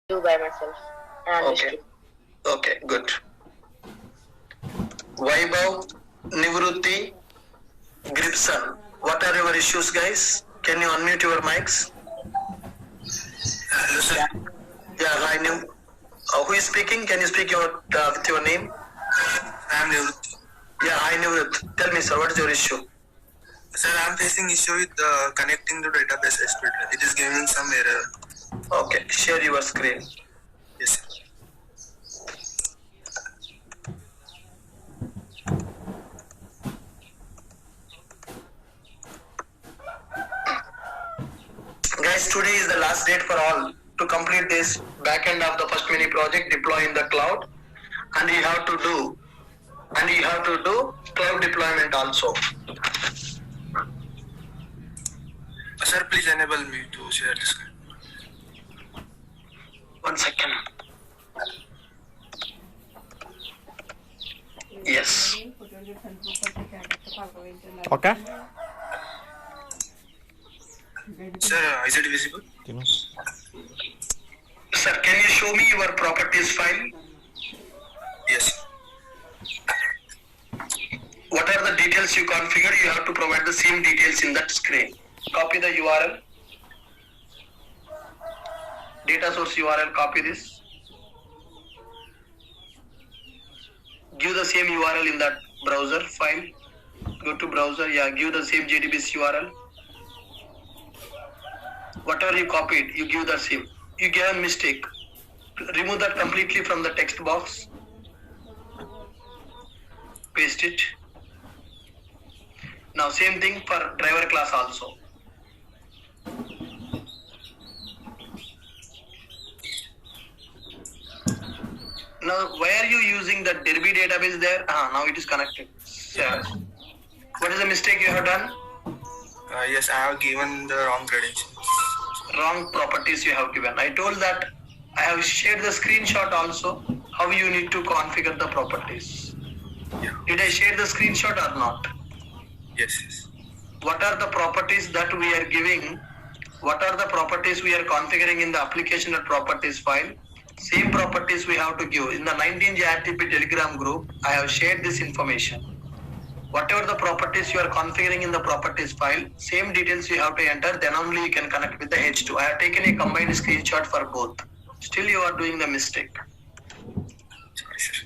do by myself. And Okay. Okay, good. Vaibhav, Nivruti, Gripson. What are your issues, guys? Can you unmute your mics? Hello, sir. Yeah, hi, who is speaking? Can you speak with your name? I am Nivrutti. Yeah, hi, Nivrut. Tell me, sir, what is your issue? Sir, I am facing issue with connecting to database yesterday. It is giving some error. Okay, share your screen. Yes, sir. Guys, today is the last date for all to complete this back end of the first mini project, deploy in the cloud, and you have to do cloud deployment also. Sir, please enable me to share the screen. 1 second. Yes. Okay. Sir, is it visible? Sir, can you show me your properties file? Yes. What are the details you configured? You have to provide the same details in that screen. Copy the URL. Data source URL, copy this. Give the same URL in that browser file. Go to browser, yeah, give the same JDBC URL. Whatever you copied, you give the same. You gave a mistake. Remove that completely from the text box. Paste it. Now same thing for driver class also. Now why are you using the Derby database there? Now it is connected. Yeah. What is the mistake you have done? Yes, I have given the wrong credentials. Wrong properties you have given. I told that I have shared the screenshot also how you need to configure the properties. Yeah. Did I share the screenshot or not? Yes, yes. What are the properties that we are giving? What are the properties we are configuring in the application and properties file? Same properties we have to give. In the 19 JRTP Telegram group, I have shared this information. Whatever the properties you are configuring in the properties file, same details you have to enter, then only you can connect with the H2. I have taken a combined screenshot for both. Still you are doing the mistake. Sorry, sir.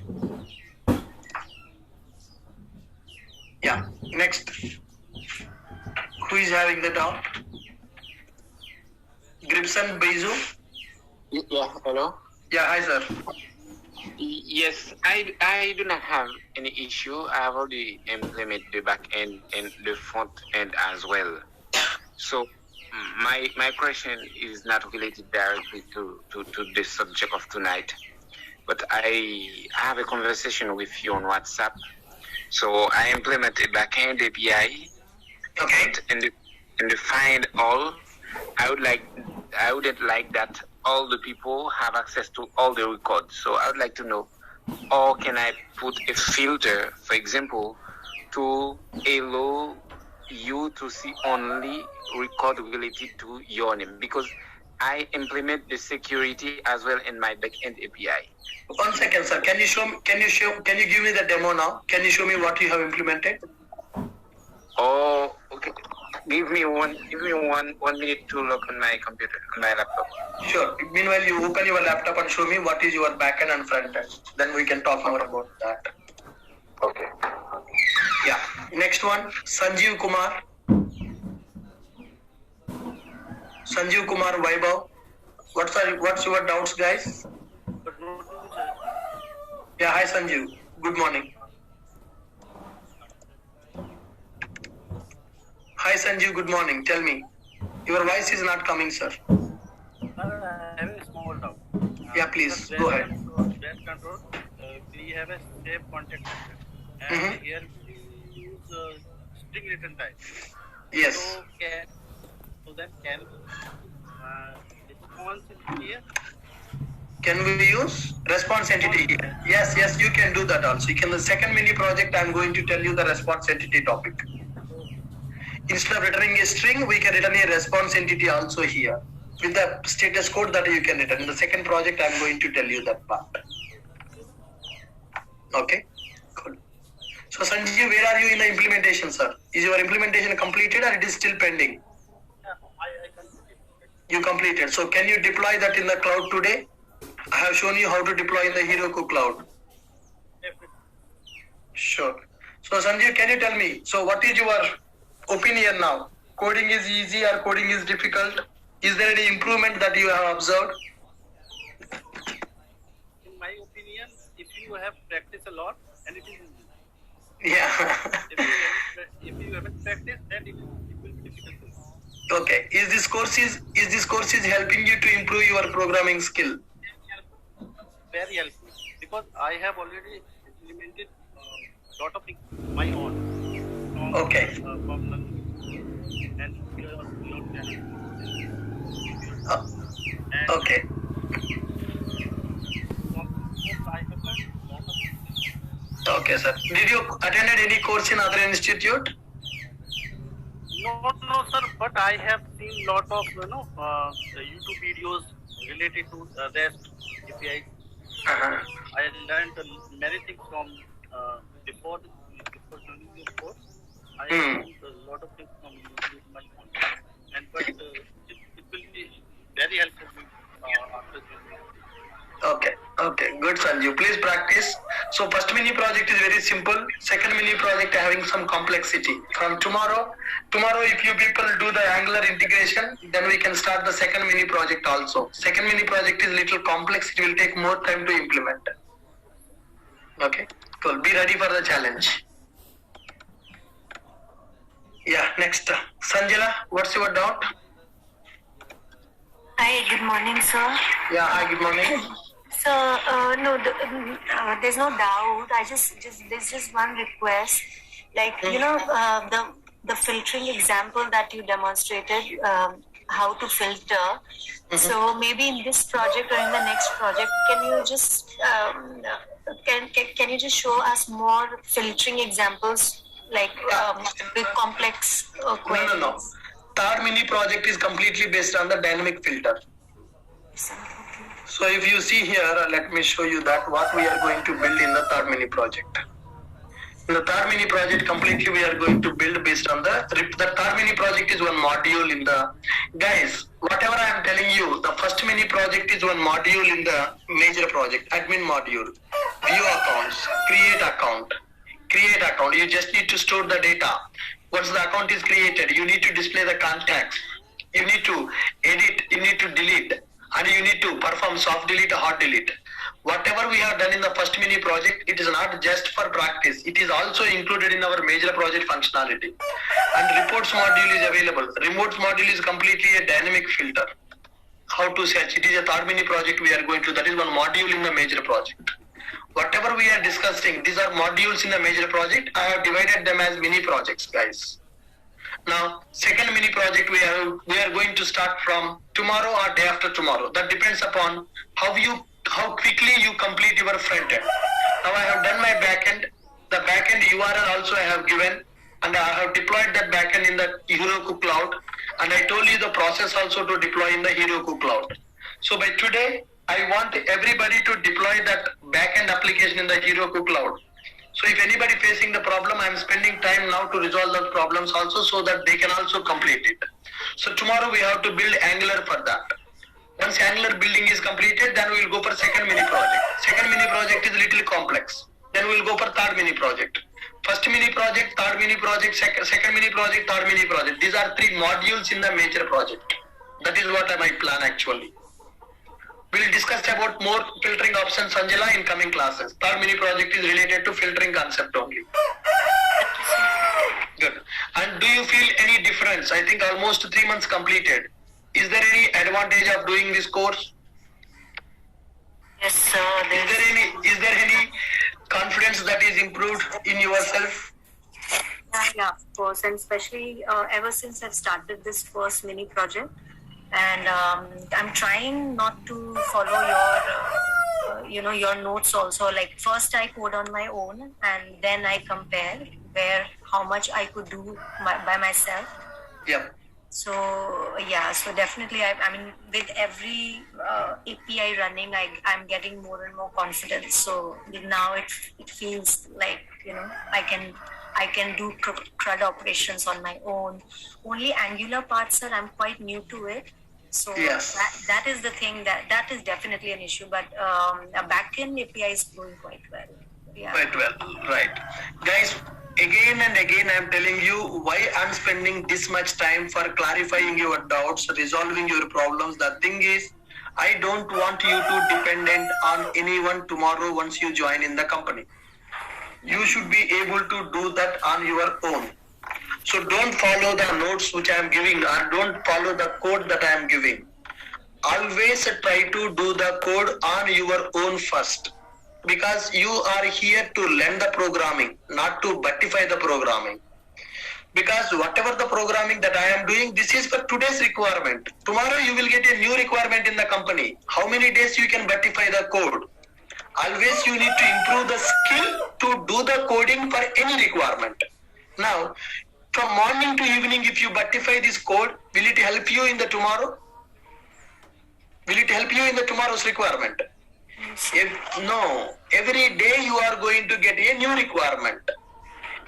Yeah, next. Who is having the doubt? Gripson Beizu? Yeah, hello. Yeah, hi sir. Yes, I do not have any issue. I have already implemented the back end and the front end as well. So my question is not related directly to the subject of tonight, but I have a conversation with you on WhatsApp. So I implemented back end API. Okay. And the find all, I wouldn't like that all the people have access to all the records. So I would like to know, or can I put a filter, for example, to allow you to see only record related to your name? Because I implement the security as well in my backend API. 1 second, sir. Can you give me the demo now? Can you show me what you have implemented? Oh, okay. Give me one minute to log on my computer, on my laptop. Sure. Meanwhile, you open your laptop and show me what is your backend and front end. Then we can talk more about that. Okay. Yeah. Next one, Sanjeev Kumar. Sanjeev Kumar Vaibhav. What's your doubts, guys? Yeah, hi Sanjeev. Good morning. Hi Sanjeev, good morning. Tell me. Your voice is not coming, sir. I have a small doubt. Yeah, please, go ahead. Brand control, we have a save contact method. And here we use string return type. Yes. So then can response in here? Can we use response entity here? Yes, you can do that also. You can, the second mini project, I'm going to tell you the response entity topic. Instead of returning a string, we can return a response entity also here. with the status code that you can return. In the second project, I'm going to tell you that part. Okay, cool. So Sanjeev, where are you in the implementation, sir? Is your implementation completed or it is still pending? Yeah, I completed. You completed. So can you deploy that in the cloud today? I have shown you how to deploy in the Heroku cloud. Definitely. Sure. So Sanjeev, can you tell me, so what is your opinion now? Coding is easy or coding is difficult? Is there any improvement that you have observed? In my opinion, if you have practiced a lot, and it is easy. Yeah. If you haven't practiced, then it will be difficult for you. Okay. Is this course helping you to improve your programming skill? Very helpful, because I have already implemented a lot of things my own. From, Okay. From learning and your and Okay. I have learned a lot of things. Okay, sir. Did you attended any course in other institute? No, sir. But I have seen lot of YouTube videos related to REST APIs. Uh-huh. I learned many things from before joining this course. I learned a lot of things from YouTube, my own. But it will be very helpful after joining. Okay, good, Sanjeev. Please practice. So first mini project is very simple. Second mini project having some complexity. From tomorrow if you people do the Angular integration, then we can start the second mini project also. Second mini project is little complex. It will take more time to implement. Okay, cool. Be ready for the challenge. Yeah, next. Sanjana, what's your doubt? Hi, good morning, sir. Yeah, hi, good morning. So, no, there's no doubt. There's just one request. Like, the filtering example that you demonstrated, how to filter. So maybe in this project or in the next project, can you just can you just show us more filtering examples, like with complex queries? No. Third mini project is completely based on the dynamic filter. So if you see here, let me show you that what we are going to build in the third mini project. In the third mini project, completely we are going to build based on the third mini project is one module in the, guys, whatever I am telling you, the first mini project is one module in the major project, admin module, view accounts, create account. You just need to store the data. Once the account is created, you need to display the contacts. You need to edit, you need to delete, and you need to perform soft delete or hard delete. Whatever we have done in the first mini project, it is not just for practice. It is also included in our major project functionality. And reports module is available. Remotes module is completely a dynamic filter. How to search? It is a third mini project we are going to. That is one module in the major project. Whatever we are discussing, these are modules in the major project. I have divided them as mini projects, guys. Now, second mini project we are going to start from tomorrow or day after tomorrow. That depends upon how quickly you complete your front end. Now I have done my backend. The backend URL also I have given, and I have deployed that backend in the Heroku cloud. And I told you the process also to deploy in the Heroku cloud. So by today, I want everybody to deploy that backend application in the Heroku cloud. So if anybody facing the problem, I am spending time now to resolve those problems also, so that they can also complete it. So tomorrow we have to build Angular for that. Once Angular building is completed, then we will go for second mini project. Second mini project is a little complex. Then we will go for third mini project. First mini project, third mini project, second mini project, third mini project. These are three modules in the major project. That is what I might plan actually. We will discuss about more filtering options, Sanjala, in coming classes. Third mini project is related to filtering concept only. Good. And do you feel any difference? I think almost 3 months completed. Is there any advantage of doing this course? Yes, sir. Is there any confidence that is improved in yourself? Yeah, of course, and especially ever since I've started this first mini project, and I'm trying not to follow your notes also. Like first I code on my own, and then I compare how much I could do by myself. Yep. So yeah, so definitely, I mean, with every API running, I'm getting more and more confidence. So now it feels like, you know, I can do CRUD operations on my own. Only Angular parts, sir, I'm quite new to it. So Yes. that is the thing that is definitely an issue. But a backend API is going quite well. Yeah. Quite well, right. Guys, again and again I'm telling you why I'm spending this much time for clarifying your doubts, resolving your problems. The thing is, I don't want you to dependent on anyone tomorrow once you join in the company. You should be able to do that on your own. So don't follow the notes which I am giving, or don't follow the code that I am giving. Always try to do the code on your own first, because you are here to learn the programming, not to buttify the programming. Because whatever the programming that I am doing, this is for today's requirement. Tomorrow you will get a new requirement in the company. How many days you can buttify the code? Always you need to improve the skill to do the coding for any requirement. Now, from morning to evening, if you buttify this code, will it help you in the tomorrow? Will it help you in the tomorrow's requirement? No, every day you are going to get a new requirement.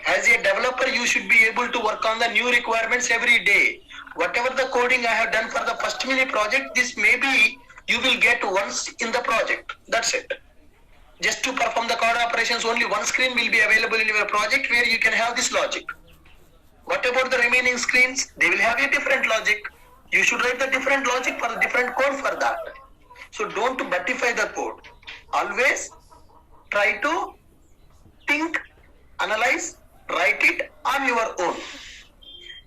As a developer, you should be able to work on the new requirements every day. Whatever the coding I have done for the first mini project, this maybe you will get once in the project. That's it. Just to perform the code operations, only one screen will be available in your project where you can have this logic. What about the remaining screens? They will have a different logic. You should write the different logic for the different code for that. So don't buttify the code. Always try to think, analyze, write it on your own.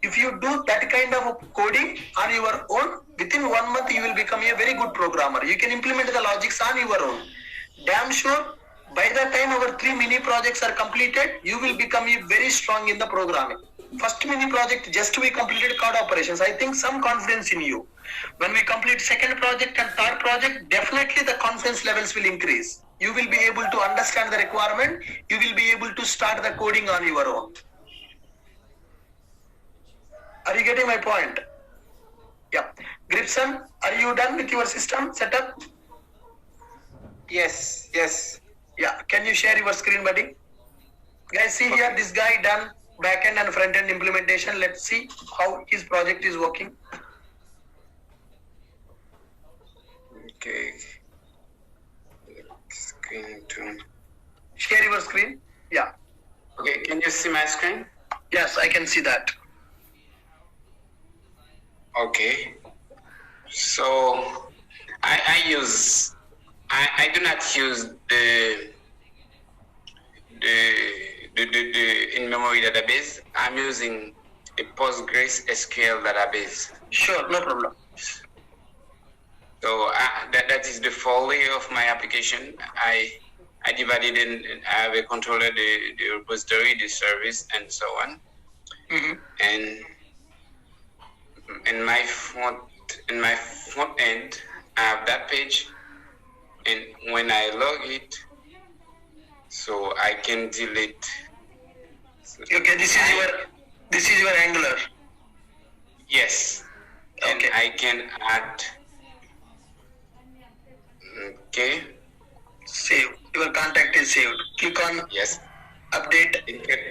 If you do that kind of coding on your own, within 1 month you will become a very good programmer. You can implement the logics on your own. Damn sure, by the time our 3 mini projects are completed, you will become very strong in the programming. First mini project, just we completed code operations. I think some confidence in you. When we complete second project and third project, definitely the confidence levels will increase. You will be able to understand the requirement. You will be able to start the coding on your own. Are you getting my point? Yeah. Gripson, are you done with your system setup? Yes. Yeah. Can you share your screen, buddy? Guys, see here, this guy done back-end and front-end implementation. Let's see how his project is working. Okay. Screen to. Share your screen. Yeah. Okay, can you see my screen? Yes, I can see that. Okay. So I do not use the in-memory database. I'm using a Postgres SQL database. Sure, no problem. So that is the full layer of my application. I divided in. I have a controller, the repository, the service, and so on. Mm-hmm. And in my front end, I have that page, and when I log it, so I can delete. Okay, this is your Angular. Yes. And Okay. I can add. Okay. Save. Your contact is saved. Click on Yes. update.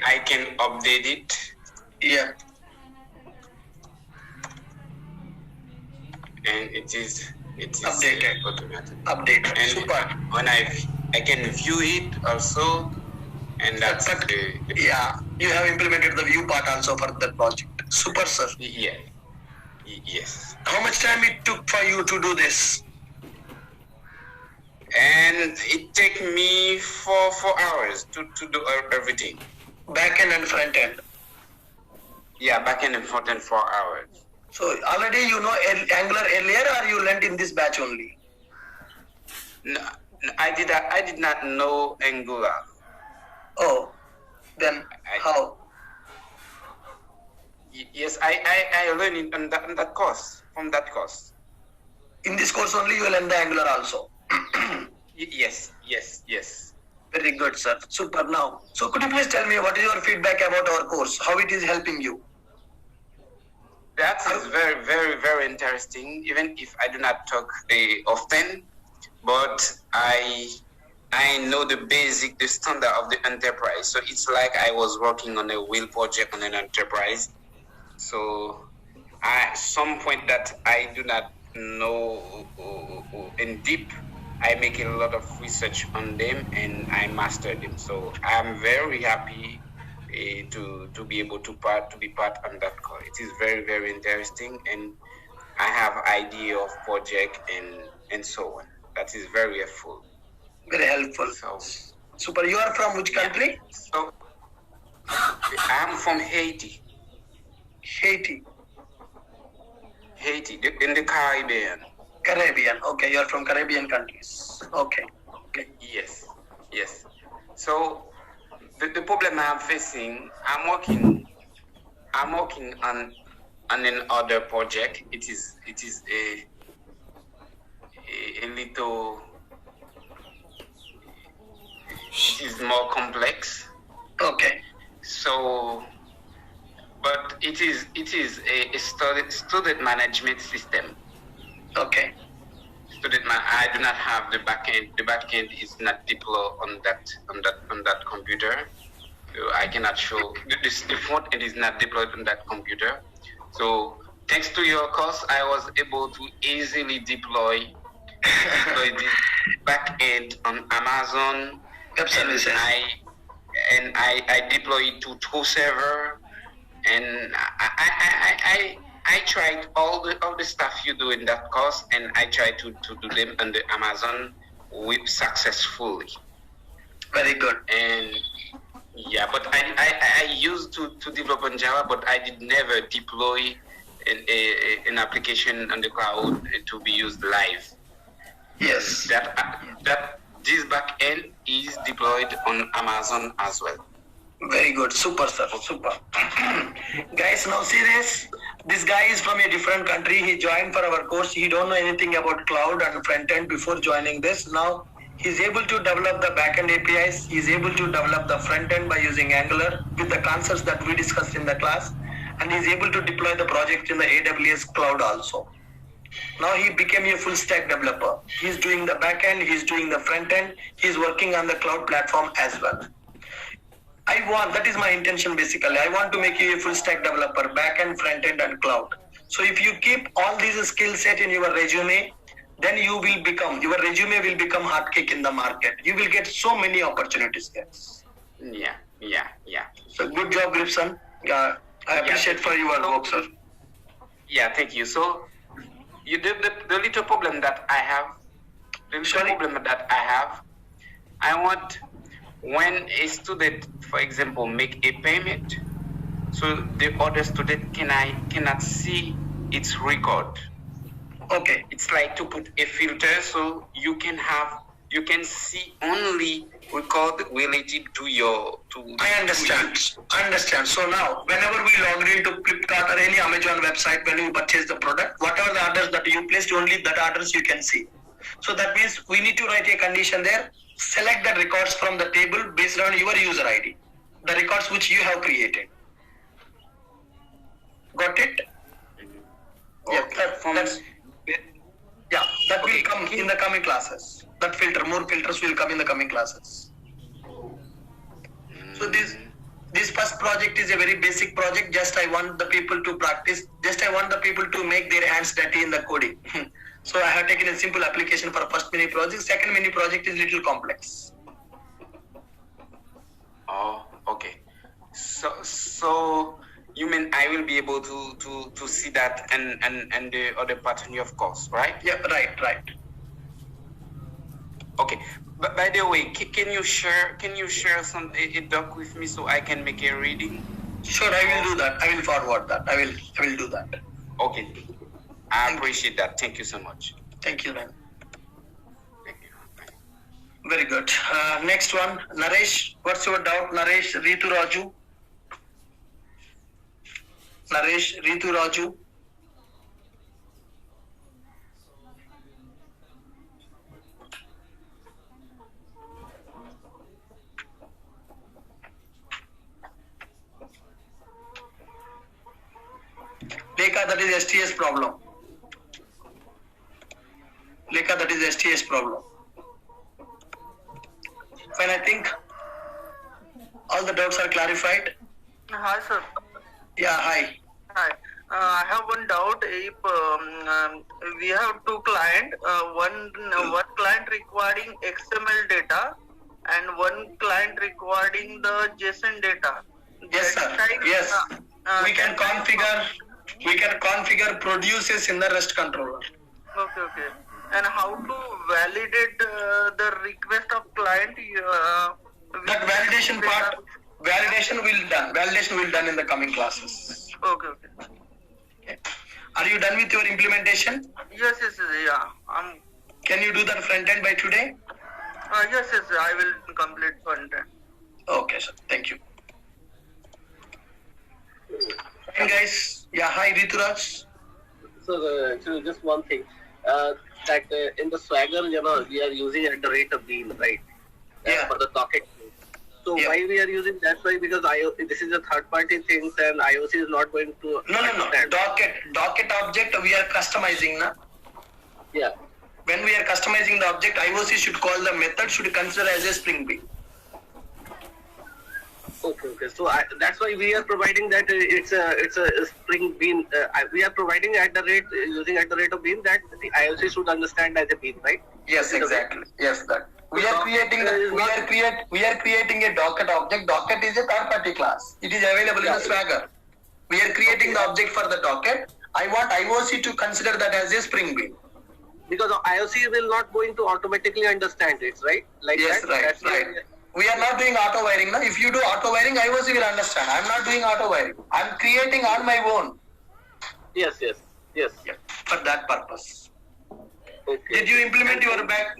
I can update it. Yeah. And it is Updated. automatic. Update. And Super. when I can view it also, and that's But the yeah, you have implemented the view part also for that project. Super, sir. yeah. Yes. How much time it took for you to do this? And it take me 4 hours to do everything. Back end and front end. Yeah, back end and front end 4 hours. So already you know Angular earlier, or you learned in this batch only? No, I did not know Angular. Oh, then how? Yes, I learned it on that course, from that course. In this course only you will learn the Angular also. Yes. Very good, sir. Super. Now, so could you please tell me what is your feedback about our course? How it is helping you? That is very, very, very interesting. Even if I do not talk often, but I know the basic, the standard of the enterprise. So it's like I was working on a real project on an enterprise. So some point that I do not know in deep, I make a lot of research on them and I master them. So I'm very happy to be able to be part on that call. It is very, very interesting, and I have idea of project and so on. That is very helpful. Very helpful. So, super. You are from which country? So I'm from Haiti. Haiti. Haiti, in the Caribbean. Caribbean. Okay, you are from Caribbean countries. Okay. Yes. So the problem I'm facing, I'm working on another project. It is a little. It is more complex. Okay. So, but it is a student management system. Okay. I do not have the backend. The backend is not deployed on that computer. So I cannot show the front end is not deployed on that computer. So thanks to your course, I was able to easily deploy the backend on Amazon. Absolutely. And I deploy it to two server, and I tried all the stuff you do in that course, and I tried to do them on the Amazon successfully. Very good. And yeah, but I used to develop on Java, but I did never deploy an application on the cloud to be used live. Yes. That this backend is deployed on Amazon as well. Very good. Super, sir. Super. Guys, now serious. This guy is from a different country. He joined for our course. He don't know anything about cloud and front end before joining this. Now he's able to develop the backend APIs. He's able to develop the front end by using Angular with the concepts that we discussed in the class. And he's able to deploy the project in the AWS cloud also. Now he became a full stack developer. He's doing the back end, he's doing the front end, he's working on the cloud platform as well. That is my intention basically. I want to make you a full stack developer, back end, front end and cloud. So if you keep all these skill set in your resume, then your resume will become hot cake in the market. You will get so many opportunities there. Yeah. So good job, Gripson. I appreciate for your work, sir. Yeah, thank you. So the little problem that I have, I want when a student, for example, make a payment, so the other student cannot see its record. Okay. It's like to put a filter so you can see only record related to your I understand. So now whenever we log into Flipkart or any Amazon website, when you purchase the product, whatever the orders that you placed, only that orders you can see. So that means we need to write a condition there. Select the records from the table based on your user ID, the records which you have created. Got it? That will come in the coming classes. That more filters will come in the coming classes. So this first project is a very basic project. Just I want the people to practice. Just I want the people to make their hands dirty in the coding. So I have taken a simple application for first mini project. Second mini project is little complex. Oh, okay. So you mean I will be able to see that and the other part in your course, right? Yeah, right. Okay. But by the way, can you share a doc with me so I can make a reading? Sure, I will do that. I will forward that. I will do that. Okay. I appreciate that. Thank you so much. Thank you, man. Thank you. Very good. Next one, Naresh. What's your doubt, Naresh? Ritu Raju. Naresh, Ritu Raju. Lekha Lekha, that is STS problem. Lekha, that is STS problem. Fine, I think all the doubts are clarified. Hi, sir. Yeah, hi. Hi. I have one doubt. If we have two clients, one client requiring XML data and one client requiring the JSON data. Yes, sir. Yes. We can configure produces in the REST controller. Okay. And how to validate the request of client? That validation part, validation will done in the coming classes. Okay. Okay. Are you done with your implementation? Yes, yeah. Can you do that front end by today? Yes, I will complete front end. Okay, sir. Thank you. Fine, guys. Yeah, hi, Rituraj. So, actually, just one thing. That in the Swagger, we are using at the rate of bean, right? Yeah. For the docket. So Yeah. why we are using that's why because this is a third party thing and IOC is not going to No. Docket object we are customizing, na? Yeah. When we are customizing the object, IOC should call the method should consider as a Spring Bean. Okay. So that's why we are providing that it's a Spring Bean. We are providing at the rate using at the rate of bean that the IOC should understand as a bean, right? Yes, exactly. Yes, that. We are creating a docket object. Docket is a third party class. It is available in the Swagger. We are creating the object for the docket. I want IOC to consider that as a Spring Bean. Because IOC will not going to automatically understand it, right? Like yes, that. Right. We are not doing auto wiring now. If you do auto wiring, IOC will understand. I am not doing auto wiring. I am creating on my own. Yes. Yeah, for that purpose. Okay. Did you implement your back?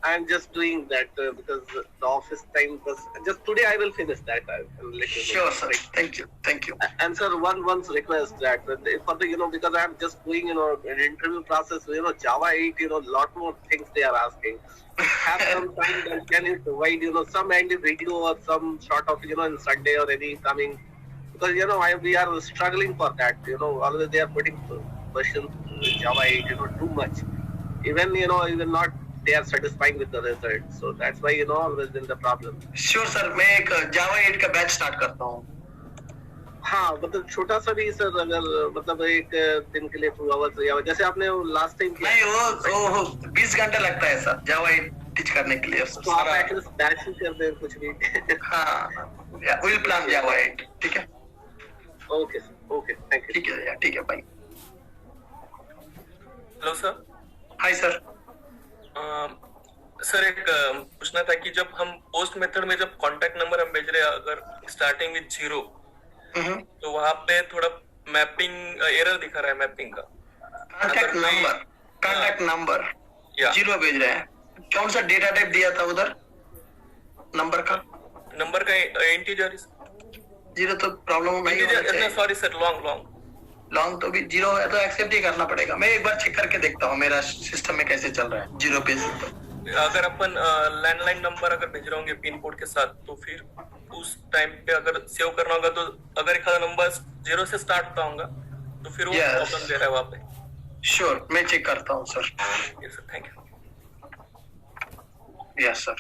I'm just doing that because the office time was just today. I will finish that. I will let you know. Sure, sir. Thank you. And sir, one request that for the because I'm just doing an interview process. Java 8. Lot more things they are asking. Have some time. Then can you provide some video or some sort of in Sunday or any coming because we are struggling for that. Always they are putting questions Java 8. Too much. Even not. They are satisfying with the result, so that's why always been the problem. Sure sir, मैं एक Java 8 का batch start करता हूँ. हाँ मतलब छोटा सा भी सर अगर मतलब एक दिन के लिए 2 hours या जैसे आपने लास्ट टाइम किया नहीं वो 20 घंटा लगता है सर Java 8 टीच करने के लिए. तो आप एटलीस्ट बैच ही कर दें कुछ भी. हाँ we'll plan Java 8 ठीक है. Okay sir okay thank you. ठीक है भाई. Hello sir. Hi sir. Sir एक पूछना था कि जब हम पोस्ट मेथड में जब कांटेक्ट नंबर हम भेज रहे हैं अगर स्टार्टिंग विद 0 तो वहाँ पे थोड़ा मैपिंग एरर दिखा रहा है मैपिंग का. कांटेक्ट नंबर 0 भेज रहे हैं. कौन सा डेटा टाइप दिया था उधर नंबर का इंटीजर 0 तो प्रॉब्लम नहीं है. सॉरी सर लॉन्ग तो भी 0 है तो एक्सेप्ट ही करना पड़ेगा. मैं एक बार चेक करके देखता हूँ मेरा सिस्टम में कैसे चल रहा है 0 पे. अगर अपन लैंडलाइन नंबर अगर भेज रहे होंगे पिन कोड के साथ तो फिर उस टाइम पे अगर सेव करना होगा तो अगर एक नंबर 0 से स्टार्ट होता होगा तो फिर वो प्रॉब्लम दे रहा है वहाँ पे. श्योर मैं चेक करता हूँ sir. Yes sir thank you. Yes sir.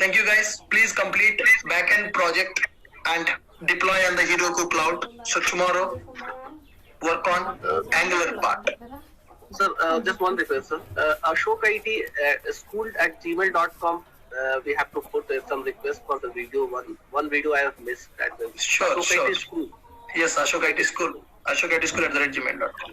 Thank you guys. Please complete backend project and deploy on the Heroku cloud. So tomorrow work on Angular part. Sir, just one request, sir. Ashok IT school@gmail.com. We have to put some request for the video. One video I have missed. Sure. Ashok IT school. Yes, Ashok IT school. Ashok IT school@gmail.com.